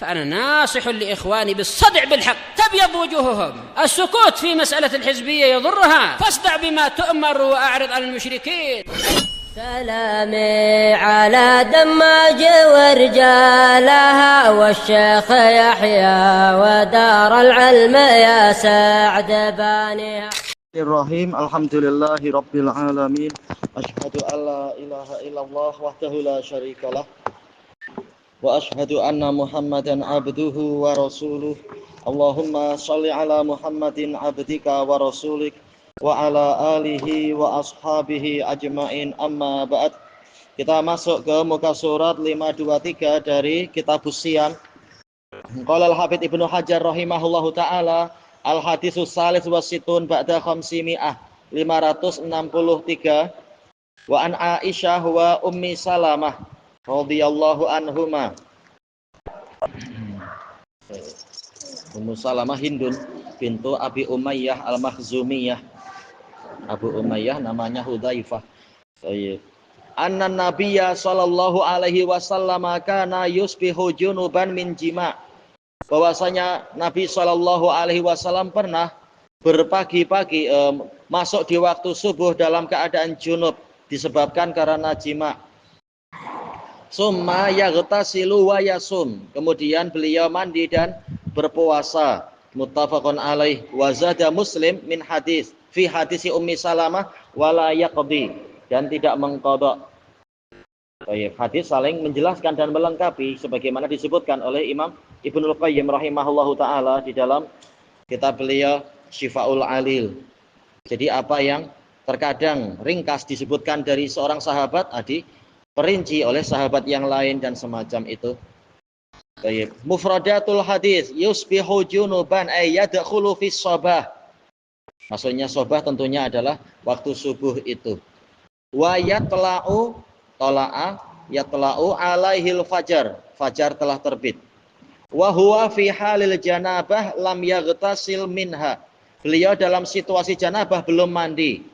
فأنا ناصح لإخواني بالصدع بالحق تبيض وجوههم. السكوت في مسألة الحزبية يضرها، فاصدع بما تؤمر وأعرض عن المشركين. سلامي على دماج ورجالها والشيخ يحيى ودار العلم يا سعد بانيها. Bismillahirrahmanirrahim. Alhamdulillahi rabbil alamin. Asyhadu an la ilaha illallah wahdahu la syarikalah wa asyhadu anna Muhammadan abduhu wa rasuluh. Allahumma shalli ala Muhammadin abdika wa rasulik wa ala alihi wa ashabihi ajmain, amma ba'd. Kita masuk ke muka surat 523 dari Kitabus Shiyam. Qala al-Hafidz Ibnu Hajar rahimahullahu taala, al-hadisus salis wasitun ba'da khamsimi'ah 563 wa an Aisyah wa Ummi Salamah radhiyallahu anhuma. Ummu Salamah Hindun bintu Abi Umayyah al-Makhzumiyah. Abu Umayyah namanya Hudzaifah. Anna Nabiyya sallallahu alaihi wasallam kana yusbihu junuban min jima'. Bahwasanya Nabi sallallahu alaihi wasallam pernah berpagi-pagi masuk di waktu subuh dalam keadaan junub disebabkan karena jima'. Summa yaghtasilu wa yasum. Kemudian beliau mandi dan berpuasa. Muttafaqun alaih. Wa zada Muslim min hadis fi hadisi Ummi Salamah wala yaqdi, dan tidak mengqadha. Hadis saling menjelaskan dan melengkapi sebagaimana disebutkan oleh Imam Ibnul Qayyim rahimahullahu taala di dalam kitab beliau Syifaul Alil. Jadi apa yang terkadang ringkas disebutkan dari seorang sahabat diperinci oleh sahabat yang lain dan semacam itu. Mufradatul hadis yusbihu junuban ay yadkhulu fis sabah. Maksudnya sobah tentunya adalah waktu subuh itu. Wa yatla'u tala'a yatla'u alaihil fajar. Fajar telah terbit. Wa huwa fi halil janabah lam yaghtasil minha. Beliau dalam situasi janabah belum mandi.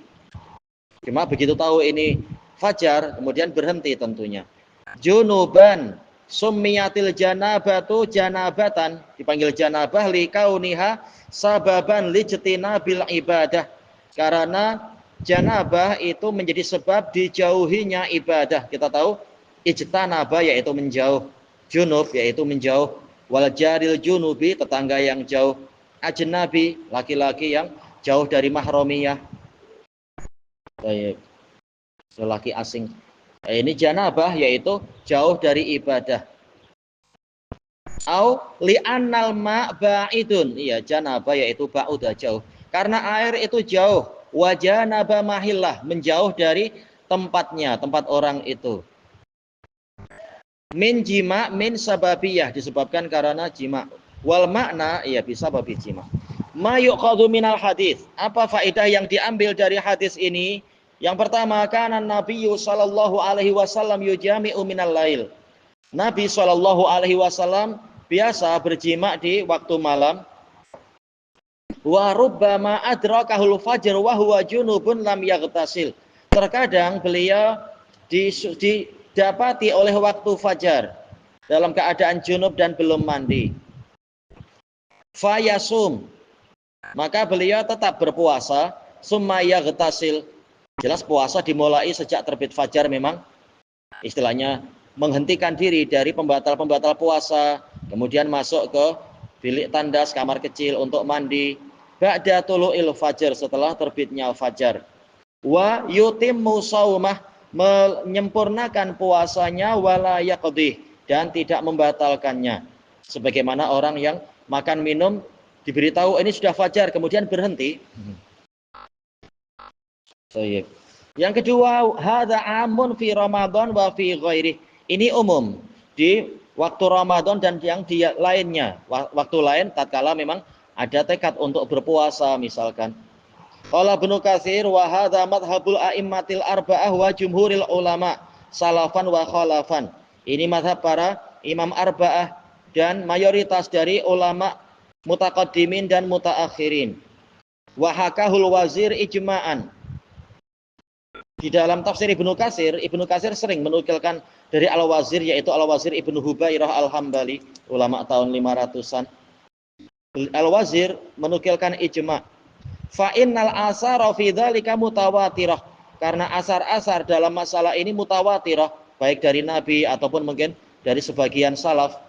Cuma begitu tahu ini fajar kemudian berhenti tentunya. Junuban summiyatil janabatu janabatan, dipanggil janabah likauniha sababan lijtinabil ibadah, karena janabah itu menjadi sebab dijauhinya ibadah. Kita tahu ijtanaba yaitu menjauh, junub yaitu menjauh, wal jaril junubi tetangga yang jauh, ajnabi laki-laki yang jauh dari mahramiyah, lelaki asing. Ini janabah yaitu jauh dari ibadah. Au li'annal ma' ba'idun. Iya, janabah yaitu ba'udah jauh. Karena air itu jauh. Wa janaba mahillah, menjauh dari tempatnya, tempat orang itu. Min jima' min sababiyah, disebabkan karena jima'. Wal makna, iya bisa babi jima'. Ma yuqadhu minal hadis. Apa faedah yang diambil dari hadis ini? Yang pertama, kana Nabiyyu sallallahu alaihi wasallam yujami'u minal lail. Nabi sallallahu alaihi wasallam biasa berjima di waktu malam. Wa rubbama adrakahul fajr wa huwa junubun lam yaghtasil. Terkadang beliau didapati oleh waktu fajar dalam keadaan junub dan belum mandi. Fayasum, maka beliau tetap berpuasa. Summa yaghtasil, jelas puasa dimulai sejak terbit fajar, memang istilahnya menghentikan diri dari pembatal-pembatal puasa, kemudian masuk ke bilik tandas, kamar kecil untuk mandi. Ba'da tulu'il fajar, setelah terbitnya fajar. Wa yutimmu shaumah, menyempurnakan puasanya, wala yaqdih, dan tidak membatalkannya. Sebagaimana orang yang makan minum diberitahu ini sudah fajar kemudian berhenti. Yang kedua, hadza amun fi Ramadan wa fi ghairi. Ini umum di waktu Ramadan dan yang di lainnya. Waktu lain tatkala memang ada tekad untuk berpuasa misalkan. Qala Ibnu Katsir wa hadza madhhabul a'immatil arba'ah wa jumhuril ulama salafan wa khalafan. Ini mazhab para imam arba'ah dan mayoritas dari ulama mutaqaddimin dan mutaakhirin. Wa hakahul wazir ijma'an. Di dalam tafsir Ibnu Katsir sering menukilkan dari Al-Wazir, yaitu Al-Wazir Ibnu Hubairah Al-Hambali, ulama tahun 500-an. Al-Wazir menukilkan ijma. Fa innal asara fi dzalika mutawatirah. Karena asar-asar dalam masalah ini mutawatirah, baik dari Nabi ataupun mungkin dari sebagian salaf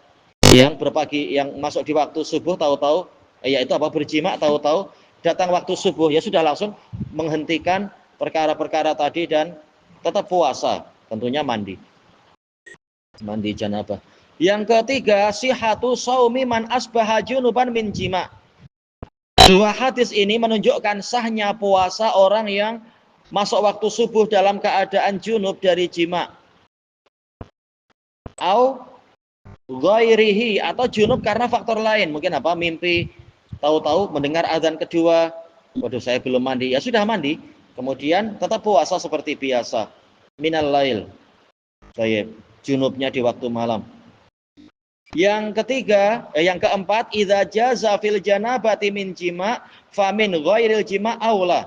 yang berpagi, yang masuk di waktu subuh tahu-tahu yaitu apa, berjima, tahu-tahu datang waktu subuh ya sudah langsung menghentikan perkara-perkara tadi dan tetap puasa, tentunya mandi janabah. Yang ketiga, sihhatu shaumi man asbaha junuban min jima. Dua hadis ini menunjukkan sahnya puasa orang yang masuk waktu subuh dalam keadaan junub dari jima. Au ghairihi, atau junub karena faktor lain, mungkin apa, mimpi, tahu-tahu mendengar azan kedua, waduh saya belum mandi, ya sudah mandi, kemudian tetap puasa seperti biasa. Minal lail. Baik, junubnya di waktu malam. Yang ketiga, yang keempat, idza jaza fil janabati min jima fa min ghairil jima aula.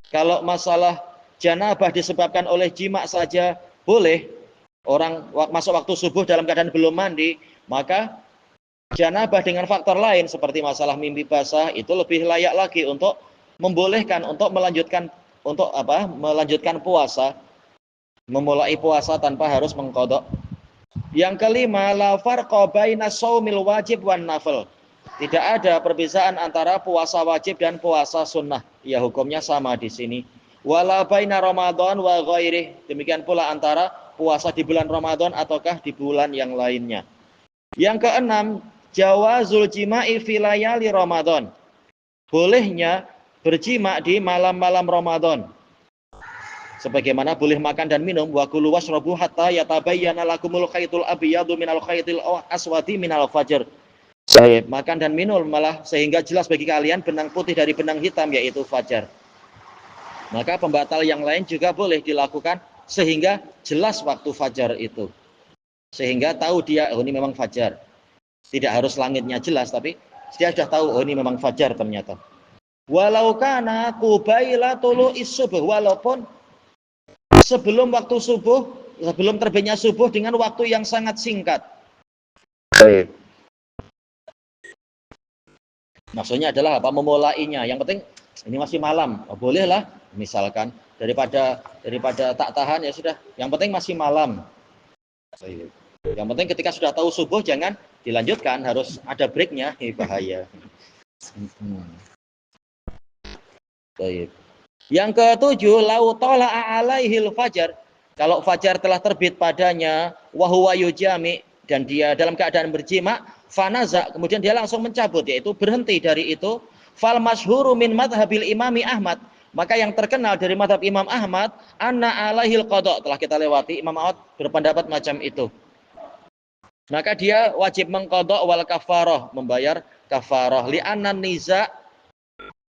Kalau masalah janabah disebabkan oleh jima saja boleh, orang masuk waktu subuh dalam keadaan belum mandi, maka janabah dengan faktor lain seperti masalah mimpi basah itu lebih layak lagi untuk membolehkan untuk melanjutkan puasa, memulai puasa tanpa harus mengqadha. Yang kelima, la farqa baina shaumil wajib wan nafil. Tidak ada perbedaan antara puasa wajib dan puasa sunnah. Ya, hukumnya sama di sini. Wala baina Ramadan wa ghairi. Demikian pula antara puasa di bulan Ramadan ataukah di bulan yang lainnya. Yang keenam, jawazul jima'i fi layali Ramadan. Bolehnya berjima di malam-malam Ramadan. Sebagaimana boleh makan dan minum, wa kulu washrabu hatta yatabayyana lakumul khaytul abyadu minal khaytil aswadi minal fajr. Baik, makan dan minum malah sehingga jelas bagi kalian benang putih dari benang hitam, yaitu fajar. Maka pembatal yang lain juga boleh dilakukan sehingga jelas waktu fajar itu. Sehingga tahu dia, oh ini memang fajar. Tidak harus langitnya jelas, tapi dia sudah tahu, oh ini memang fajar ternyata. Walau kana qubaila tulu'is subuh, walaupun sebelum waktu subuh, sebelum terbitnya subuh dengan waktu yang sangat singkat. Baik. Maksudnya adalah apa? Memulainya. Yang penting ini masih malam. Oh, bolehlah, misalkan daripada tak tahan ya sudah. Yang penting masih malam. Baik. Yang penting ketika sudah tahu subuh jangan dilanjutkan, harus ada breaknya. Bahaya. Baik. Yang ketujuh, lau tala'a alaihil fajar. Kalau fajar telah terbit padanya, wa huwa yujami, dan dia dalam keadaan berjima, fanaza, kemudian dia langsung mencabut, yaitu berhenti dari itu. Fal masyhuru min madhabil imami Ahmad. Maka yang terkenal dari madhab Imam Ahmad, anna alaihil qadha, telah kita lewati. Imam Ahmad berpendapat macam itu. Maka dia wajib mengqadha wal kafarah, membayar kafarah. Li'anna niza,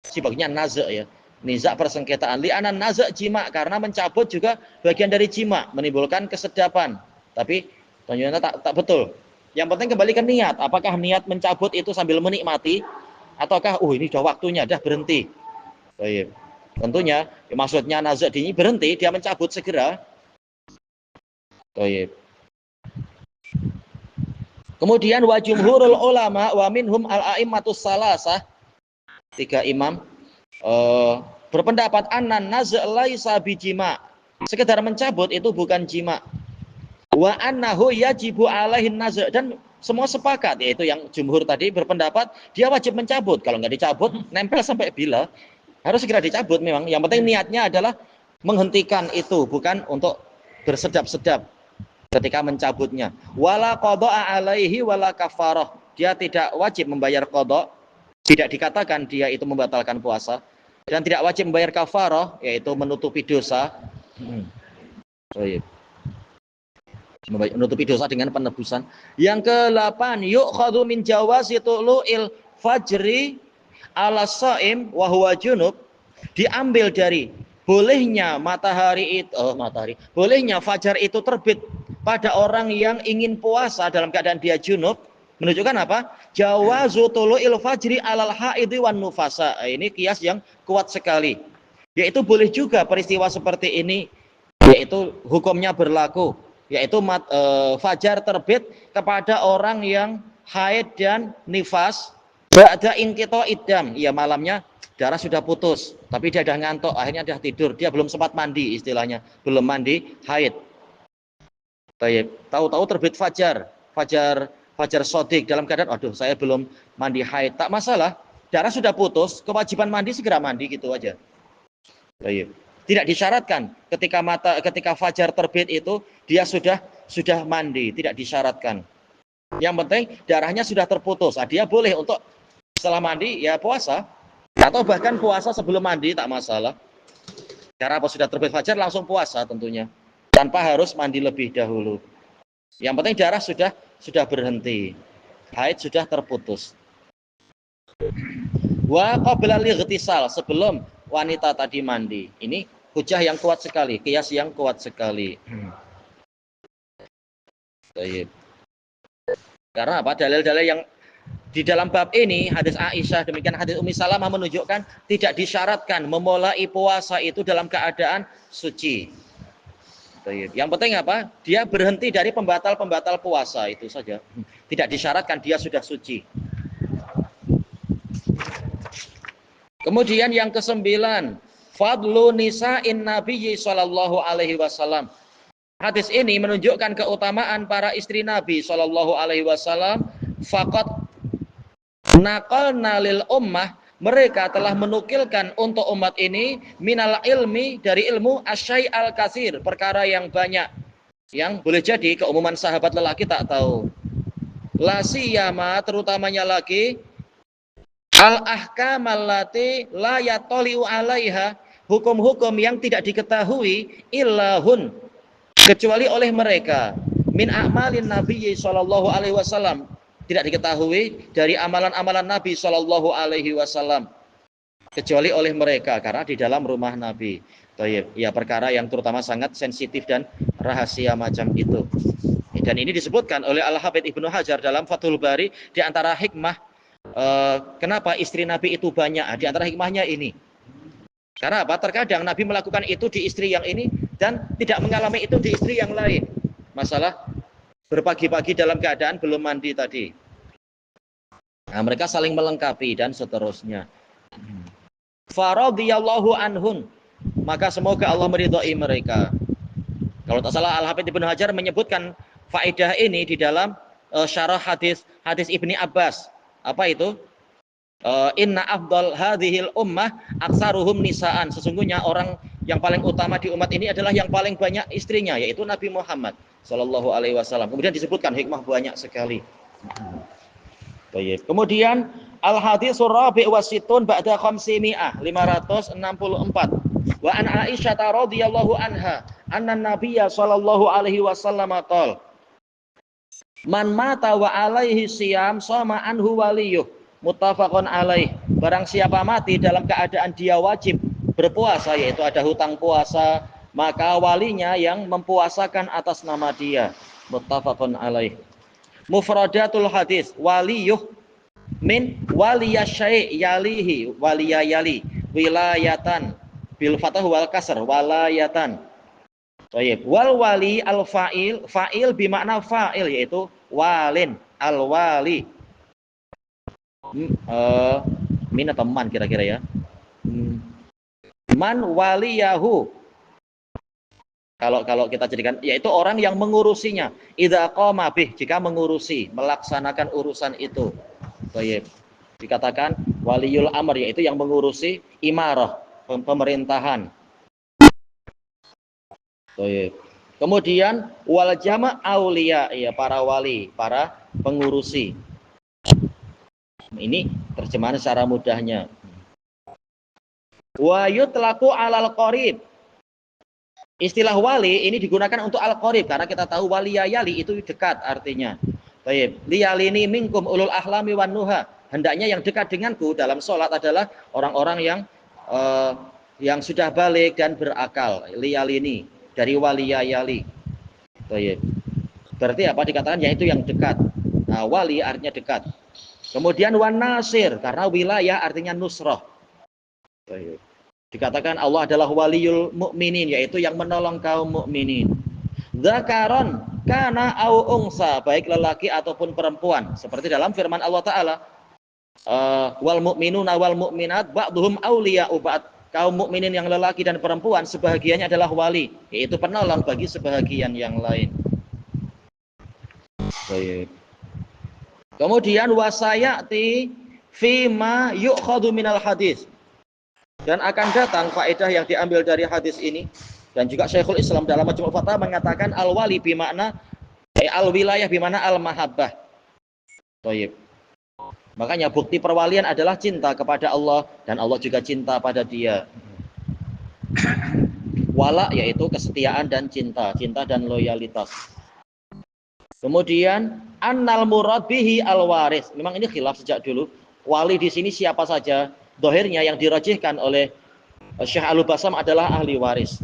sebagainya naza ya. Niza persengketaan, li'anan naza jima, karena mencabut juga bagian dari jima, menimbulkan kesedapan. Tapi ternyata tak betul. Yang penting kembali ke niat. Apakah niat mencabut itu sambil menikmati, ataukah ini sudah waktunya, dah berhenti. Baik. Tentunya maksudnya naza ini berhenti, dia mencabut segera. Baik. Kemudian wa jumhurul ulama wa minhum al-a'immatus salasah, 3 imam berpendapat annan naz' laisa bijima, sekedar mencabut itu bukan jima. Wa annahu yajibu alaihin naz', dan semua sepakat, yaitu yang jumhur tadi berpendapat dia wajib mencabut. Kalau nggak dicabut nempel sampai bila, harus segera dicabut memang. Yang penting niatnya adalah menghentikan itu, bukan untuk bersedap-sedap ketika mencabutnya. Wala qada'a alaihi wala kafarah, dia tidak wajib membayar qada, tidak dikatakan dia itu membatalkan puasa, dan tidak wajib membayar kafarah, yaitu menutupi dosa. Menutupi dosa dengan penebusan. Yang ke-8, yu'khadhu min jawazi tulu'il fajri ala shaim wa huwa junub, diambil dari bolehnya bolehnya fajar itu terbit pada orang yang ingin puasa dalam keadaan dia junub. Menunjukkan apa? Jawazu tulu'il fajri alal haidhi wan nufasa. Ini kias yang kuat sekali. Yaitu boleh juga peristiwa seperti ini, yaitu hukumnya berlaku, yaitu fajar terbit kepada orang yang haid dan nifas ba'da inqita idam, ya malamnya darah sudah putus tapi dia sudah ngantuk, akhirnya dia tidur, dia belum sempat mandi, istilahnya belum mandi haid. Tahu-tahu terbit fajar sodik dalam keadaan aduh saya belum mandi haid, tak masalah, darah sudah putus, kewajiban mandi segera mandi gitu aja. Tidak disyaratkan ketika fajar terbit itu dia sudah mandi, tidak disyaratkan. Yang penting darahnya sudah terputus. Dia boleh untuk setelah mandi ya puasa, atau bahkan puasa sebelum mandi tak masalah. Karena apa, sudah terbit fajar langsung puasa tentunya, tanpa harus mandi lebih dahulu. Yang penting darah sudah berhenti, haid sudah terputus. Wa qabla lightisal, sebelum wanita tadi mandi. Ini hujah yang kuat sekali, qiyas yang kuat sekali. Karena apa? Dalil-dalil yang di dalam bab ini, hadis Aisyah, demikian hadis Ummi Salamah menunjukkan tidak disyaratkan memulai puasa itu dalam keadaan suci. Yang penting apa? Dia berhenti dari pembatal-pembatal puasa, itu saja. Tidak disyaratkan dia sudah suci. Kemudian yang ke-9, fadlu nisa'in nabiyyi sallallahu alaihi wasallam. Hadis ini menunjukkan keutamaan para istri Nabi sallallahu alaihi wasallam. Faqat naqalna lil ummah, mereka telah menukilkan untuk umat ini minal ilmi, dari ilmu asyai al katsir, perkara yang banyak yang boleh jadi keumuman sahabat lelaki tak tahu. La siyama, terutamanya lagi al ahkam allati la yatali'u 'alaiha, hukum-hukum yang tidak diketahui illahun, kecuali oleh mereka, min a'malin nabiyyi sallallahu alaihi wasallam, tidak diketahui dari amalan-amalan Nabi sallallahu alaihi wasallam kecuali oleh mereka, karena di dalam rumah Nabi. Ya perkara yang terutama sangat sensitif dan rahasia macam itu. Dan ini disebutkan oleh Al-Hafidz Ibnu Hajar dalam Fathul Bari, di antara hikmah kenapa istri Nabi itu banyak, di antara hikmahnya ini. Karena apa? Terkadang Nabi melakukan itu di istri yang ini dan tidak mengalami itu di istri yang lain. Masalah berpagi-pagi dalam keadaan belum mandi tadi. Nah, mereka saling melengkapi dan seterusnya. Faradhiyallahu anhun, maka semoga Allah meridhai mereka. Kalau tak salah Al-Hafidz Ibnu Hajar menyebutkan faedah ini di dalam syarah hadis Ibni Abbas. Apa itu? Inna afdal hadhil ummah aksaruhum nisaan, sesungguhnya orang yang paling utama di umat ini adalah yang paling banyak istrinya, yaitu Nabi Muhammad sallallahu alaihi wasallam. Kemudian disebutkan hikmah banyak sekali. Baik. Kemudian al-haditsur rabi' wasitun ba'da 500 564. Wa an Aisyah radhiyallahu anha anna Nabiyya sallallahu alaihi wasallam qala man mata wa alaihi siyam sama anhu waliyuh, muttafaqun alaih. Barang siapa mati dalam keadaan dia wajib berpuasa, yaitu ada hutang puasa, maka walinya yang mempuasakan atas nama dia. Muttafaqun alaih. Mufradatul hadis, waliyuh min waliyasyai' yalihi waliyayali wilayatan bil fathah wal kasr walayatan. Baik. Wal wali al fa'il, fa'il bimakna fa'il, yaitu walin, al wali. Min atau man kira-kira ya. Man waliyahu. Kalau kita jadikan, yaitu orang yang mengurusinya. Idza qama bih, jika mengurusi, melaksanakan urusan itu. Baik. Dikatakan waliyul amr, yaitu yang mengurusi imarah, pemerintahan. Baik. Kemudian wal jama' auliya, ya para wali, para pengurusi. Ini terjemahan secara mudahnya. Wa yutlaqu 'alal qarib. Istilah wali ini digunakan untuk al-qarib karena kita tahu waliyayali itu dekat artinya. Baik, liyalini minkum ulul ahlami wan nuha. Hendaknya yang dekat denganku dalam sholat adalah orang-orang yang sudah balik dan berakal. Liyalini dari waliyayali. Baik. Berarti apa dikatakan, yaitu yang dekat. Nah, wali artinya dekat. Kemudian wan nasir, karena wilayah artinya nusrah. Dikatakan Allah adalah waliyul mukminin, yaitu yang menolong kaum mukminin. Dzakaron kana au unsa, baik lelaki ataupun perempuan, seperti dalam firman Allah Ta'ala, wal mu'minuna wal mu'minat ba'duhum awliya'u ba'd. Kaum mukminin yang lelaki dan perempuan sebahagiannya adalah wali, yaitu penolong bagi sebahagian yang lain. Baik. Kemudian wasayati fima yu'khadhu minal hadis, dan akan datang faedah yang diambil dari hadis ini. Dan juga Syekhul Islam dalam Majmu' Fatawa mengatakan al-wali bimakna al-wilayah bimakna al-mahabbah. Baik. Makanya bukti perwalian adalah cinta kepada Allah, dan Allah juga cinta pada dia. Wala yaitu kesetiaan dan cinta dan loyalitas. Kemudian annal murad bihi al-waris. Memang ini khilaf sejak dulu. Wali di sini siapa saja? Dohirnya yang dirajihkan oleh Syekh Al-Basam adalah ahli waris.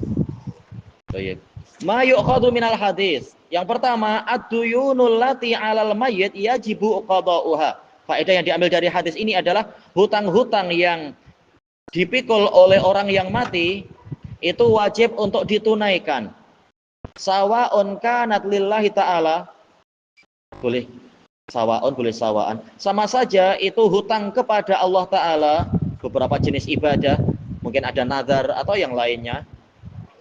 Baik. Ma yu'khadhu minal hadis. Yang pertama, ad-duyunul lati 'alal mayyit yajibu qada'uha. Faedah yang diambil dari hadis ini adalah hutang-hutang yang dipikul oleh orang yang mati itu wajib untuk ditunaikan. Sawa'un kanat lillahi ta'ala, boleh sawa'un, boleh sawa'an, sama saja itu hutang kepada Allah Ta'ala, beberapa jenis ibadah, mungkin ada nazar atau yang lainnya.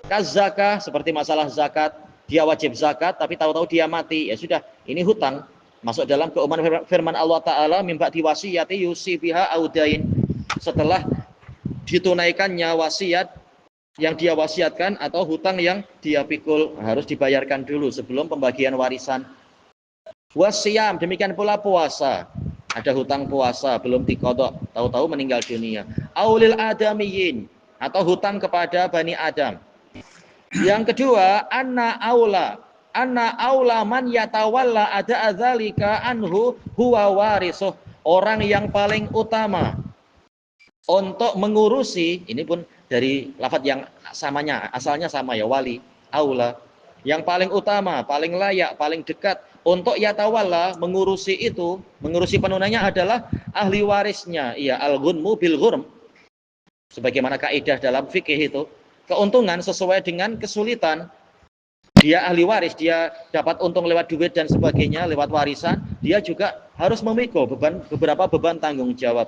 Kazakah, seperti masalah zakat, dia wajib zakat tapi tahu-tahu dia mati, ya sudah, ini hutang. Masuk dalam keumuman firman Allah Ta'ala, mimba diwasiyati yusi biha audain. Setelah ditunaikannya wasiat yang dia wasiatkan atau hutang yang dia pikul, harus dibayarkan dulu sebelum pembagian warisan. Wasiyam, demikian pula puasa. Ada hutang puasa belum diqadha, tahu-tahu meninggal dunia. Aulil adamiyin, atau hutang kepada Bani Adam. Yang kedua, anna aula man yatawalla ada adzalika anhu huwa warisuh. Orang yang paling utama untuk mengurusi, ini pun dari lafadz yang samanya, asalnya sama ya, wali, aula. Yang paling utama, paling layak, paling dekat untuk yatawalla, mengurusi itu, mengurusi penunainya adalah ahli warisnya. Iya, al-ghunmu bil ghurm. Sebagaimana kaidah dalam fikih itu, keuntungan sesuai dengan kesulitan. Dia ahli waris, dia dapat untung lewat duit dan sebagainya, lewat warisan, dia juga harus memikul beberapa beban tanggung jawab.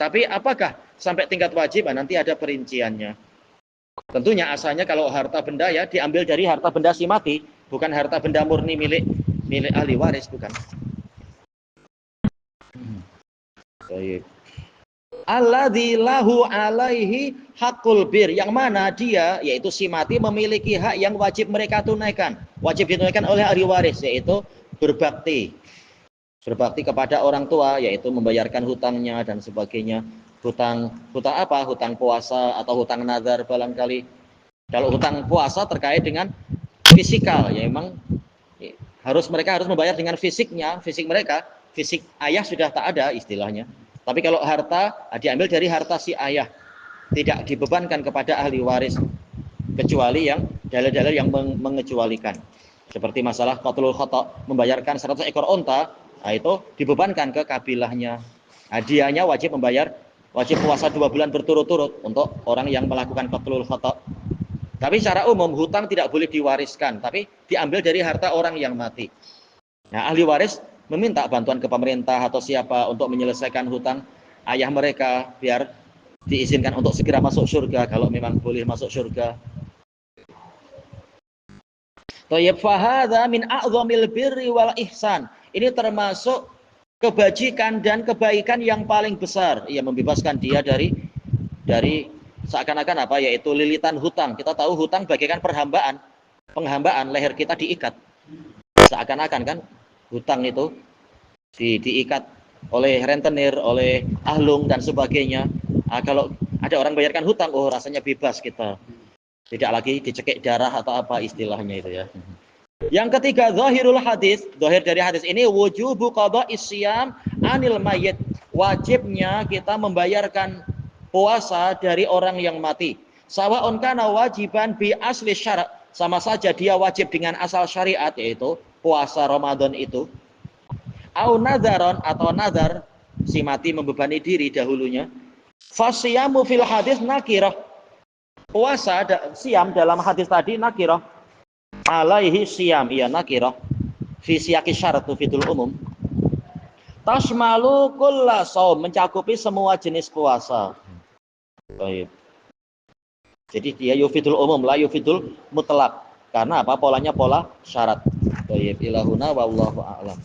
Tapi apakah sampai tingkat wajib? Nanti ada perinciannya. Tentunya asalnya kalau harta benda ya diambil dari harta benda si mati, bukan harta benda murni milik ahli waris, bukan. Baik. Alladzi lahu alaihi hakul bir, yang mana dia, yaitu si mati, memiliki hak yang wajib mereka tunaikan, wajib ditunaikan oleh ahli waris, yaitu berbakti kepada orang tua, yaitu membayarkan hutangnya dan sebagainya. Hutang apa? Hutang puasa atau hutang nazar barangkali. Kalau hutang puasa terkait dengan fisikal, ya memang mereka harus membayar dengan fisiknya, fisik mereka, fisik ayah sudah tak ada istilahnya. Tapi kalau harta diambil dari harta si ayah, tidak dibebankan kepada ahli waris, kecuali yang dalil-dalil yang mengecualikan. Seperti masalah qatlul khata, membayarkan 100 ekor unta, itu dibebankan ke kabilahnya. Hadiahnya wajib puasa 2 bulan berturut-turut untuk orang yang melakukan qatlul khata. Tapi secara umum hutang tidak boleh diwariskan, tapi diambil dari harta orang yang mati. Nah, ahli waris meminta bantuan ke pemerintah atau siapa untuk menyelesaikan hutang ayah mereka biar diizinkan untuk segera masuk surga kalau memang boleh masuk surga. Thayyib, fahadha min a'zamil birri wal ihsan. Ini termasuk kebajikan dan kebaikan yang paling besar. Ia membebaskan dia dari seakan-akan apa, yaitu lilitan hutang. Kita tahu hutang bagaikan penghambaan, leher kita diikat. Seakan-akan kan hutang itu diikat oleh rentenir, oleh ahlung dan sebagainya. Kalau ada orang bayarkan hutang, oh rasanya bebas kita. Tidak lagi dicekik darah atau apa istilahnya itu ya. Yang ketiga, zahirul hadis. Zahir dari hadis ini, wujubu qada'is syiyam anil mayyit. Wajibnya kita membayarkan puasa dari orang yang mati. Sawa'un kana wajiban bi asli syara'. Sama saja dia wajib dengan asal syariat, yaitu puasa Ramadan itu. Au nadharon, atau nazar, si mati membebani diri dahulunya. Fasyamu fil hadis nakirah. Puasa siam dalam hadis tadi nakirah. alaihi siyam iya nakirah fi siyaqi syarat tufidul umum. Tashmalu kulla shaum, mencakupi semua jenis puasa. Baik. Jadi dia yufidul umum, la yufidul mutlak. Karena apa? Polanya pola syarat. Baik, ilahuna wallahu a'lam.